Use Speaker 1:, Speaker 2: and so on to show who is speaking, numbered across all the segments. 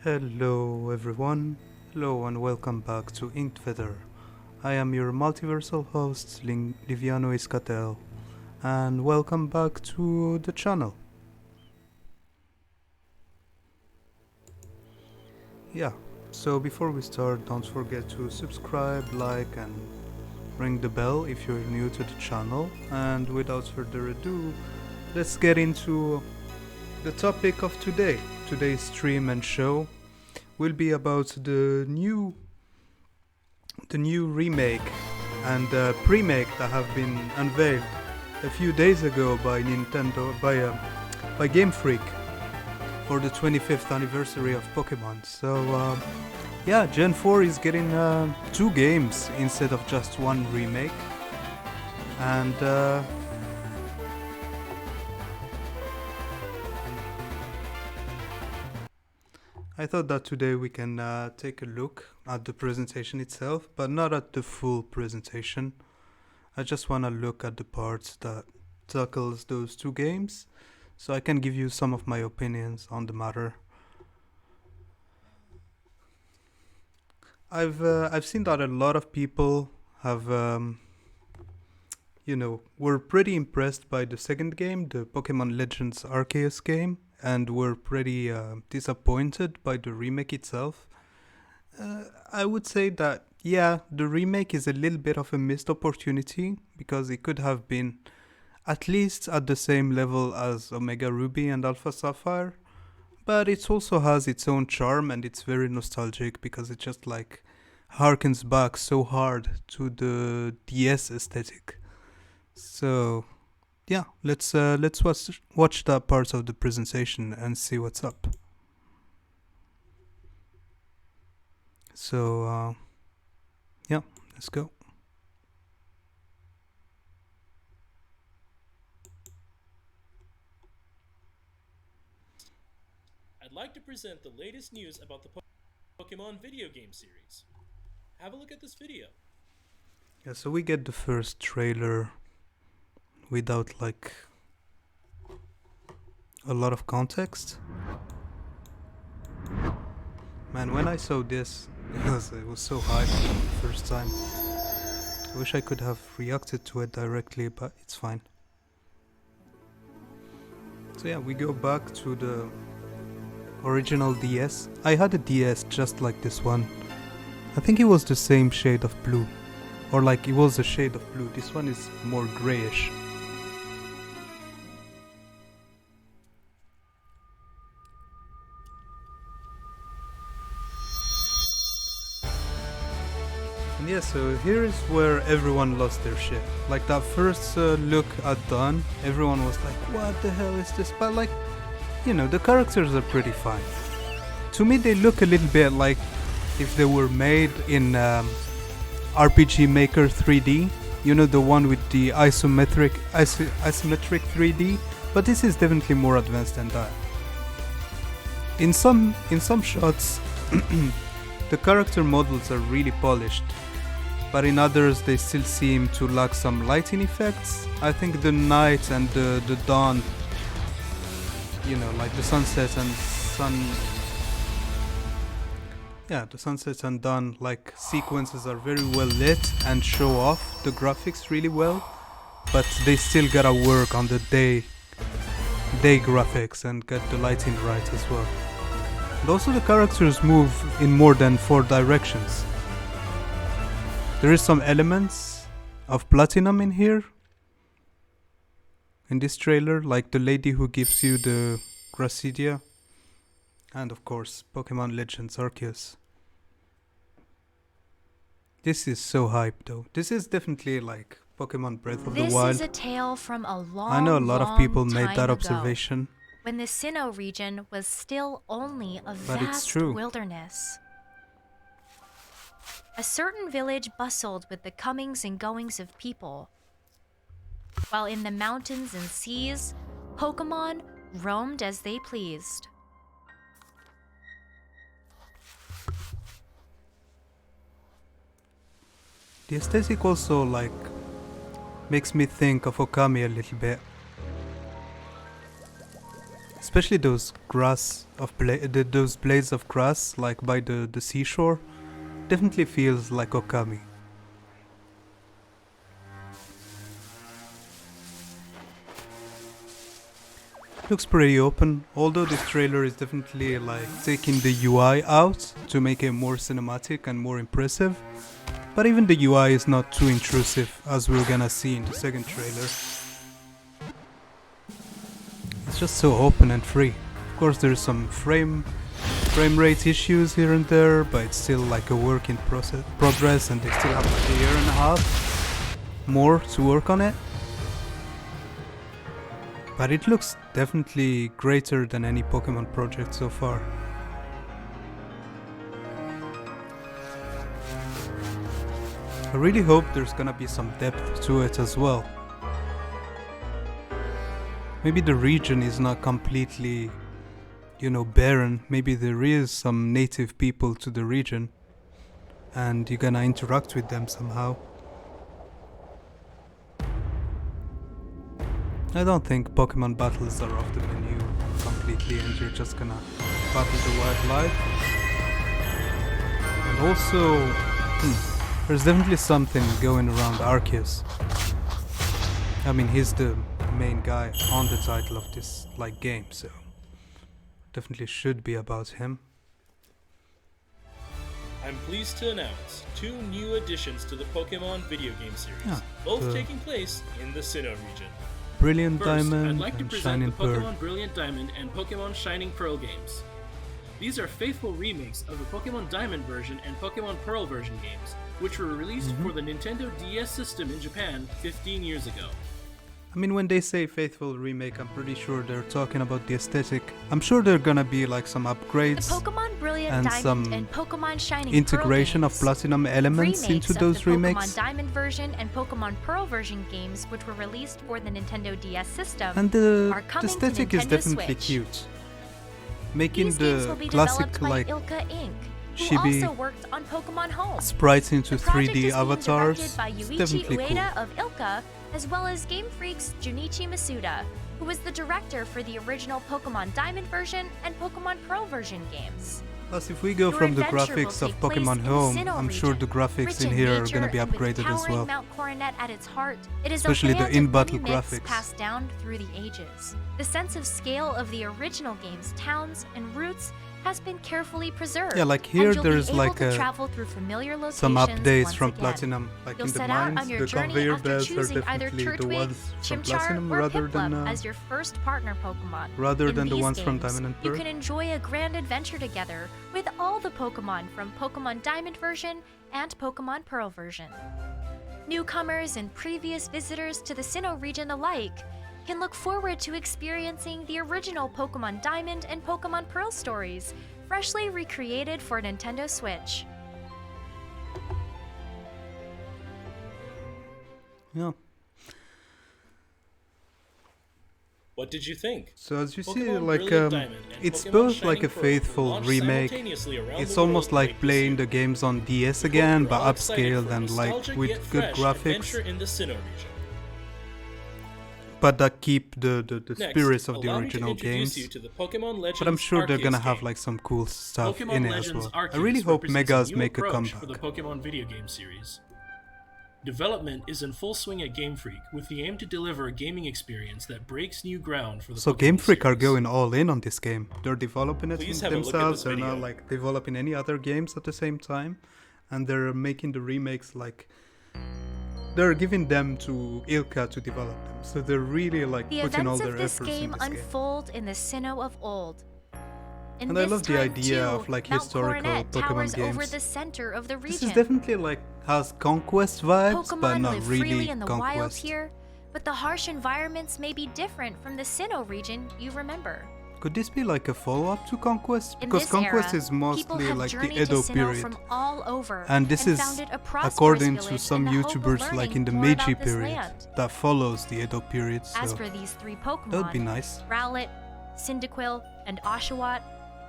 Speaker 1: Hello everyone, hello and welcome back to Inked Feather. I am your multiversal host Liviano Iscatel, and welcome back to the channel. Yeah, so before we start, don't forget to subscribe, like and ring the bell if you're new to the channel, and without further ado, let's get into the topic of today. Today's stream and show will be about the new remake and Premake that have been unveiled a few days ago by Game Freak for the 25th anniversary of Pokemon. So yeah, Gen 4 is getting 2 games instead of just one remake, and I thought that today we can take a look at the presentation itself, but not at the full presentation. I just want to look at the parts that tackles those 2 games, so I can give you some of my opinions on the matter. I've seen that a lot of people have were pretty impressed by the second game, the Pokémon Legends Arceus game, and were pretty disappointed by the remake itself. I would say that, yeah, the remake is a little bit of a missed opportunity, because it could have been at least at the same level as Omega Ruby and Alpha Sapphire, but it also has its own charm and it's very nostalgic because it just like harkens back so hard to the DS aesthetic. So yeah, let's watch that part of the presentation and see what's up. So yeah, let's go.
Speaker 2: I'd like to present the latest news about the Pokemon video game series. Have a look at this video.
Speaker 1: Yeah, so we get the first trailer without like a lot of context. Man, when I saw this, it was so hype the first time. I wish I could have reacted to it directly, but it's fine. So yeah, we go back to the original DS. I had a DS just like this one. I think it was the same shade of blue. Or like it was a shade of blue. This one is more grayish. And yeah, so here is where everyone lost their shit. Like that first look at Dawn, everyone was like, what the hell is this? But like, you know, the characters are pretty fine. To me, they look a little bit like if they were made in RPG Maker 3D. You know, the one with the isometric 3D. But this is definitely more advanced than that. In some shots, the character models are really polished, but in others they still seem to lack some lighting effects. I think the night and the dawn, you know, like the sunsets and the sunsets and dawn like sequences are very well lit and show off the graphics really well, but they still gotta work on the day graphics and get the lighting right as well. And also the characters move in more than 4 directions. There is some elements of platinum in here, in this trailer, like the lady who gives you the Gracidia, and of course Pokémon Legends Arceus. This is so hype though. This is definitely like Pokemon Breath of the Wild.
Speaker 3: This is a tale from a long,
Speaker 1: I know a lot of people made that
Speaker 3: ago,
Speaker 1: observation.
Speaker 3: when the Sinnoh region was still only a
Speaker 1: But it's
Speaker 3: vast
Speaker 1: true.
Speaker 3: wilderness. A certain village bustled with the comings and goings of people, while in the mountains and seas, Pokemon roamed as they pleased.
Speaker 1: The aesthetic also like makes me think of Okami a little bit. Especially those those blades of grass, like by the seashore, definitely feels like Okami. Looks pretty open, although this trailer is definitely like taking the UI out to make it more cinematic and more impressive. But even the UI is not too intrusive, as we're gonna see in the second trailer. It's just so open and free. Of course there's some frame rate issues here and there, but it's still like a work in progress, and they still have like a year and a half more to work on it. But it looks definitely greater than any Pokemon project so far. I really hope there's gonna be some depth to it as well. Maybe the region is not completely, barren. Maybe there is some native people to the region and you're gonna interact with them somehow. I don't think Pokemon battles are off the menu completely and you're just gonna battle the wildlife. And also, there's definitely something going around Arceus. I mean, he's the main guy on the title of this game, so definitely should be about him.
Speaker 2: I'm pleased to announce 2 new additions to the Pokemon video game series,
Speaker 1: Yeah,
Speaker 2: both taking place in the Sinnoh region.
Speaker 1: Brilliant
Speaker 4: First,
Speaker 1: Diamond
Speaker 4: I'd like to
Speaker 1: and
Speaker 4: present
Speaker 1: Shining
Speaker 4: the
Speaker 1: Pearl.
Speaker 4: Pokemon Brilliant Diamond and Pokemon Shining Pearl games. These are faithful remakes of the Pokemon Diamond version and Pokemon Pearl version games, which were released for the Nintendo DS system in Japan 15 years ago.
Speaker 1: I mean, when they say faithful remake, I'm pretty sure they're talking about the aesthetic. I'm sure there are gonna be like some
Speaker 3: The
Speaker 1: upgrades
Speaker 3: Pokemon Brilliant
Speaker 1: and
Speaker 3: Diamond
Speaker 1: some
Speaker 3: and Pokemon Shining
Speaker 1: integration
Speaker 3: Pearl
Speaker 1: of
Speaker 3: games.
Speaker 1: Platinum elements
Speaker 3: Remakes
Speaker 1: into
Speaker 3: of
Speaker 1: those
Speaker 3: the
Speaker 1: remakes.
Speaker 3: Pokemon Diamond version and Pokemon Pearl version games, which were released for the Nintendo DS system,
Speaker 1: And the
Speaker 3: are coming to
Speaker 1: aesthetic is
Speaker 3: Nintendo
Speaker 1: definitely
Speaker 3: Switch.
Speaker 1: cute. Making
Speaker 3: These games will
Speaker 1: the
Speaker 3: be
Speaker 1: classic
Speaker 3: developed by Ilka Inc., who
Speaker 1: chibi
Speaker 3: also worked on Pokemon Home.
Speaker 1: sprites into
Speaker 3: The project
Speaker 1: 3D
Speaker 3: is being
Speaker 1: avatars.
Speaker 3: directed by
Speaker 1: It's
Speaker 3: Yuichi
Speaker 1: definitely cool.
Speaker 3: Ueda of Ilka, as well as Game Freak's Junichi Masuda, who was the director for the original Pokemon Diamond version and Pokemon Pearl version games.
Speaker 1: Plus, if we go
Speaker 3: Your
Speaker 1: from the
Speaker 3: adventure will
Speaker 1: graphics of
Speaker 3: take place
Speaker 1: Pokemon
Speaker 3: in the
Speaker 1: Home,
Speaker 3: Sinnoh
Speaker 1: I'm sure
Speaker 3: region,
Speaker 1: the graphics
Speaker 3: rich
Speaker 1: in
Speaker 3: in
Speaker 1: here are
Speaker 3: nature
Speaker 1: going to be
Speaker 3: and with
Speaker 1: upgraded as
Speaker 3: towering
Speaker 1: well.
Speaker 3: Mount Coronet at its heart, it is
Speaker 1: Especially
Speaker 3: a
Speaker 1: the
Speaker 3: band
Speaker 1: in-battle
Speaker 3: of many myths
Speaker 1: graphics.
Speaker 3: passed down through the ages. The sense of scale of the original game's towns and routes has been carefully preserved.
Speaker 1: Yeah, like here
Speaker 3: and you'll
Speaker 1: there's
Speaker 3: be able
Speaker 1: like
Speaker 3: to
Speaker 1: a
Speaker 3: travel through familiar
Speaker 1: some
Speaker 3: locations
Speaker 1: updates
Speaker 3: once
Speaker 1: from
Speaker 3: again.
Speaker 1: Platinum, like
Speaker 3: You'll
Speaker 1: in the
Speaker 3: set out on
Speaker 1: mines.
Speaker 3: your
Speaker 1: The
Speaker 3: journey
Speaker 1: conveyor
Speaker 3: after
Speaker 1: belts are
Speaker 3: choosing either
Speaker 1: definitely the
Speaker 3: Turtwig,
Speaker 1: ones from
Speaker 3: Chimchar,
Speaker 1: Platinum
Speaker 3: or
Speaker 1: rather
Speaker 3: Piplup
Speaker 1: than
Speaker 3: as your first partner Pokemon.
Speaker 1: than the
Speaker 3: these
Speaker 1: ones from
Speaker 3: games,
Speaker 1: Diamond and
Speaker 3: you
Speaker 1: Pearl.
Speaker 3: can enjoy a grand adventure together with all the Pokemon from Pokemon Diamond version and Pokemon Pearl version. Newcomers and previous visitors to the Sinnoh region alike can look forward to experiencing the original Pokemon Diamond and Pokemon Pearl stories, freshly recreated for Nintendo Switch.
Speaker 1: Yeah.
Speaker 2: What did you think?
Speaker 1: So as you see,
Speaker 2: Pokemon
Speaker 1: like
Speaker 2: Brilliant Diamond and
Speaker 1: it's
Speaker 2: Pokemon
Speaker 1: both
Speaker 2: Shining
Speaker 1: like a
Speaker 2: Pearl
Speaker 1: faithful
Speaker 2: launched
Speaker 1: remake.
Speaker 2: simultaneously around
Speaker 1: It's
Speaker 2: the
Speaker 1: almost
Speaker 2: world
Speaker 1: like
Speaker 2: late this
Speaker 1: playing
Speaker 2: year.
Speaker 1: the games on DS
Speaker 2: We hope
Speaker 1: again,
Speaker 2: you're
Speaker 1: but
Speaker 2: all excited
Speaker 1: upscaled
Speaker 2: for a
Speaker 1: and like
Speaker 2: nostalgic
Speaker 1: with
Speaker 2: yet
Speaker 1: good
Speaker 2: fresh
Speaker 1: graphics,
Speaker 2: adventure in the Sinnoh region.
Speaker 1: but that keep the
Speaker 2: Next,
Speaker 1: spirits of the
Speaker 2: allow me to
Speaker 1: original
Speaker 2: introduce
Speaker 1: games.
Speaker 2: you to the Pokemon Legends
Speaker 1: But I'm sure they're gonna
Speaker 2: Arceus
Speaker 1: have
Speaker 2: game.
Speaker 1: like some cool stuff
Speaker 4: Pokemon
Speaker 1: in it as
Speaker 4: Legends
Speaker 1: well. I
Speaker 4: Arceus
Speaker 1: really hope
Speaker 4: represents
Speaker 1: Megas
Speaker 4: new
Speaker 1: make a
Speaker 4: approach
Speaker 1: comeback.
Speaker 4: for the Pokemon video game series. Development is in full swing at Game Freak with the aim to deliver a gaming experience that breaks new ground for the
Speaker 1: So
Speaker 4: Pokemon
Speaker 1: Game Freak are
Speaker 4: series.
Speaker 1: going all in on this game. They're developing it
Speaker 2: Please have a look at
Speaker 1: themselves.
Speaker 2: this
Speaker 1: They're not
Speaker 2: video.
Speaker 1: like developing any other games at the same time, and they're making the remakes like they're giving them to Ilka to develop them. So they're really like
Speaker 3: The
Speaker 1: putting all
Speaker 3: events
Speaker 1: their
Speaker 3: of this
Speaker 1: efforts in
Speaker 3: game
Speaker 1: this game.
Speaker 3: unfold in the Sinnoh of old. In
Speaker 1: And I
Speaker 3: this
Speaker 1: love the
Speaker 3: time,
Speaker 1: idea
Speaker 3: too,
Speaker 1: of, like,
Speaker 3: Mount
Speaker 1: historical
Speaker 3: Coronet
Speaker 1: Pokemon
Speaker 3: towers over
Speaker 1: games.
Speaker 3: the center of the region.
Speaker 1: This is definitely like has conquest vibes, but
Speaker 3: Pokemon
Speaker 1: not
Speaker 3: live
Speaker 1: really
Speaker 3: freely in the wild
Speaker 1: conquest.
Speaker 3: here, but the harsh environments may be different from the Sinnoh region you remember.
Speaker 1: Could this be like a follow-up to Conquest?
Speaker 3: In
Speaker 1: Because
Speaker 3: this
Speaker 1: Conquest
Speaker 3: era,
Speaker 1: is
Speaker 3: people
Speaker 1: mostly
Speaker 3: have
Speaker 1: like the
Speaker 3: journeyed
Speaker 1: Edo
Speaker 3: to Sinnoh
Speaker 1: period.
Speaker 3: from all over
Speaker 1: And this is
Speaker 3: founded a prosperous
Speaker 1: according to
Speaker 3: village
Speaker 1: some
Speaker 3: in the hope of
Speaker 1: YouTubers like
Speaker 3: learning
Speaker 1: in the
Speaker 3: more
Speaker 1: Meiji
Speaker 3: about this
Speaker 1: period
Speaker 3: land.
Speaker 1: that follows the Edo period,
Speaker 3: As
Speaker 1: so
Speaker 3: for these three Pokemon,
Speaker 1: that would be nice.
Speaker 3: Rowlet, Cyndaquil, and Oshawott,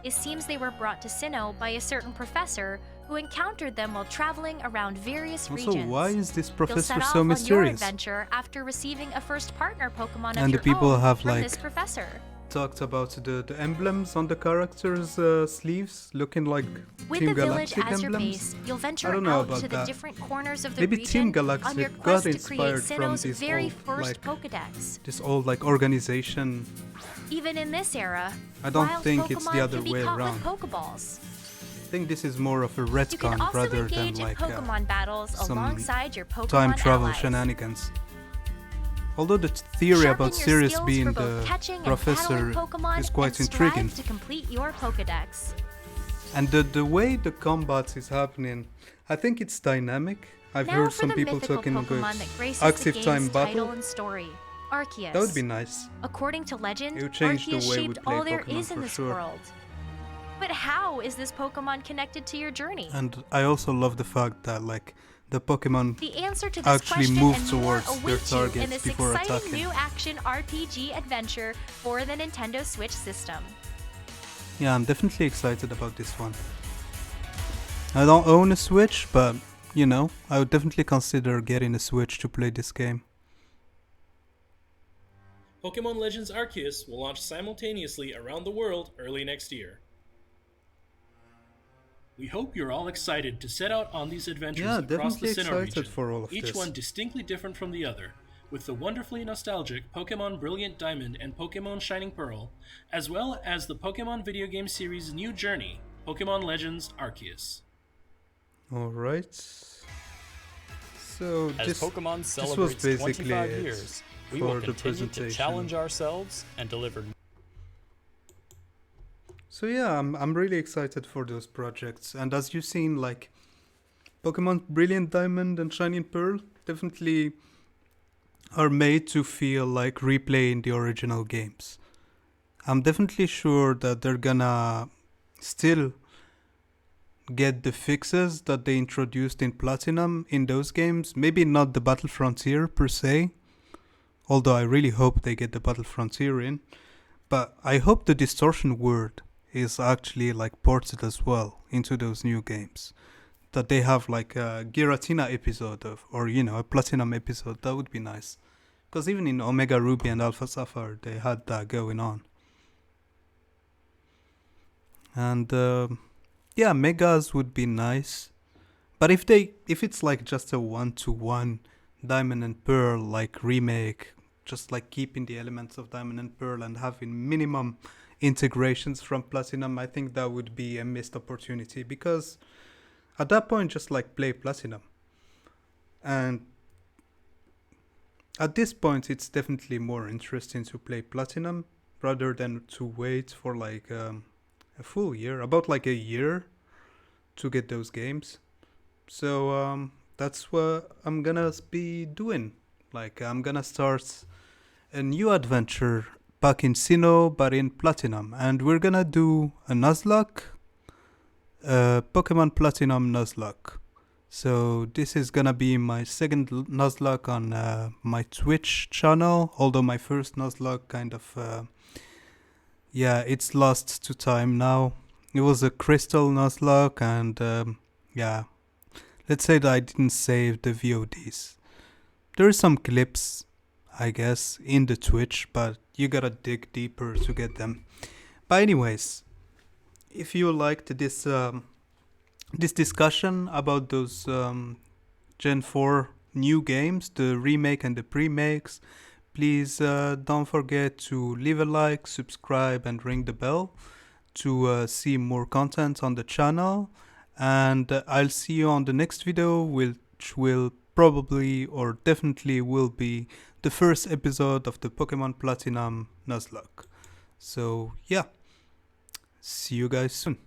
Speaker 3: it seems they were brought to Sinnoh by a certain professor who encountered them while traveling around various
Speaker 1: Also,
Speaker 3: regions.
Speaker 1: why is this
Speaker 3: You'll
Speaker 1: professor
Speaker 3: set off
Speaker 1: so
Speaker 3: on your
Speaker 1: mysterious?
Speaker 3: adventure after receiving a first partner Pokemon of
Speaker 1: And the
Speaker 3: your
Speaker 1: people
Speaker 3: own
Speaker 1: have,
Speaker 3: from
Speaker 1: like,
Speaker 3: this professor.
Speaker 1: talked about the emblems on the characters' sleeves, looking like
Speaker 3: With
Speaker 1: Team
Speaker 3: the village
Speaker 1: Galactic
Speaker 3: as your
Speaker 1: emblems.
Speaker 3: base, you'll
Speaker 1: I
Speaker 3: venture
Speaker 1: don't know
Speaker 3: out
Speaker 1: about
Speaker 3: to the
Speaker 1: that.
Speaker 3: different corners of the
Speaker 1: Maybe
Speaker 3: region
Speaker 1: Team
Speaker 3: on your
Speaker 1: Galactic
Speaker 3: quest
Speaker 1: got
Speaker 3: to create
Speaker 1: inspired from
Speaker 3: Sinnoh's
Speaker 1: this
Speaker 3: very
Speaker 1: old,
Speaker 3: first
Speaker 1: like,
Speaker 3: Pokedex.
Speaker 1: this old like organization.
Speaker 3: Even in this era,
Speaker 1: I don't
Speaker 3: wild
Speaker 1: think
Speaker 3: Pokemon
Speaker 1: it's the other
Speaker 3: can be
Speaker 1: way
Speaker 3: caught
Speaker 1: around.
Speaker 3: with Pokeballs.
Speaker 1: I think this is more of a
Speaker 3: You can
Speaker 1: retcon
Speaker 3: also
Speaker 1: rather than
Speaker 3: engage in
Speaker 1: like
Speaker 3: Pokemon battles
Speaker 1: some
Speaker 3: alongside your Pokemon
Speaker 1: time travel
Speaker 3: allies.
Speaker 1: shenanigans. Although the theory
Speaker 3: Sharpen
Speaker 1: about
Speaker 3: your
Speaker 1: Sirius
Speaker 3: skills
Speaker 1: being
Speaker 3: for both
Speaker 1: the
Speaker 3: catching and
Speaker 1: professor
Speaker 3: battling Pokemon
Speaker 1: is quite
Speaker 3: and strive
Speaker 1: intriguing.
Speaker 3: to complete your Pokedex.
Speaker 1: And the way the combat is happening, I think it's dynamic. I've
Speaker 3: Now
Speaker 1: heard
Speaker 3: for
Speaker 1: some
Speaker 3: the
Speaker 1: people
Speaker 3: mythical
Speaker 1: talking
Speaker 3: Pokemon
Speaker 1: about
Speaker 3: that graces
Speaker 1: active
Speaker 3: the
Speaker 1: time
Speaker 3: game's title
Speaker 1: battle.
Speaker 3: and story, Arceus.
Speaker 1: That would be nice.
Speaker 3: According to legend,
Speaker 1: It would change the
Speaker 3: Arceus
Speaker 1: way we
Speaker 3: shaped
Speaker 1: play
Speaker 3: all there
Speaker 1: Pokemon
Speaker 3: is in
Speaker 1: for
Speaker 3: this
Speaker 1: sure.
Speaker 3: world. But how is this Pokemon connected to your journey?
Speaker 1: And I also love the fact that like the Pokemon
Speaker 3: The answer to this
Speaker 1: actually
Speaker 3: question
Speaker 1: move
Speaker 3: and more
Speaker 1: towards their
Speaker 3: await you in
Speaker 1: targets
Speaker 3: this
Speaker 1: before
Speaker 3: exciting
Speaker 1: attacking.
Speaker 3: new action RPG adventure for the Nintendo Switch system.
Speaker 1: Yeah, I'm definitely excited about this one. I don't own a Switch, but you know, I would definitely consider getting a Switch to play this game.
Speaker 2: Pokémon Legends Arceus will launch simultaneously around the world early next year.
Speaker 4: We hope you're all excited to set out on these adventures
Speaker 1: Yeah,
Speaker 4: across the
Speaker 1: definitely
Speaker 4: Sinnoh
Speaker 1: excited
Speaker 4: region,
Speaker 1: for all of
Speaker 4: each
Speaker 1: this.
Speaker 4: one distinctly different from the other, with the wonderfully nostalgic Pokémon Brilliant Diamond and Pokémon Shining Pearl, as well as the Pokémon video game series' new journey, Pokémon Legends Arceus.
Speaker 1: Alright. So
Speaker 5: As Pokemon
Speaker 1: was
Speaker 5: celebrates
Speaker 1: basically
Speaker 5: 25
Speaker 1: it
Speaker 5: years, we
Speaker 1: for
Speaker 5: will
Speaker 1: the
Speaker 5: continue to
Speaker 1: presentation.
Speaker 5: challenge ourselves and deliver.
Speaker 1: So yeah, I'm really excited for those projects. And as you've seen, like Pokemon Brilliant Diamond and Shining Pearl definitely are made to feel like replaying the original games. I'm definitely sure that they're gonna still get the fixes that they introduced in Platinum in those games. Maybe not the Battle Frontier per se, although I really hope they get the Battle Frontier in. But I hope the Distortion word is actually like ported as well into those new games. That they have like a Giratina episode of, or you know, a Platinum episode. That would be nice. Because even in Omega Ruby and Alpha Sapphire, they had that going on. And yeah, Megas would be nice. But if it's like just a 1-to-1 Diamond and Pearl like remake, just like keeping the elements of Diamond and Pearl and having minimum integrations from Platinum, I think that would be a missed opportunity, because at that point just like play Platinum. And at this point it's definitely more interesting to play Platinum rather than to wait for like a full year, about like a year to get those games. So that's what I'm gonna be doing. Like I'm gonna start a new adventure back in Sinnoh, but in Platinum, and we're gonna do a Nuzlocke, Pokemon Platinum Nuzlocke. So this is gonna be my second Nuzlocke on my Twitch channel, although my first Nuzlocke kind of, yeah, it's lost to time now. It was a Crystal Nuzlocke, and yeah, let's say that I didn't save the VODs. There are some clips, I guess, in the Twitch, but you gotta dig deeper to get them. But anyways, if you liked this this discussion about those Gen 4 new games, the remake and the premakes, please don't forget to leave a like, subscribe, and ring the bell to see more content on the channel. And I'll see you on the next video, which will probably or definitely will be the first episode of the Pokemon Platinum Nuzlocke. So yeah, see you guys soon.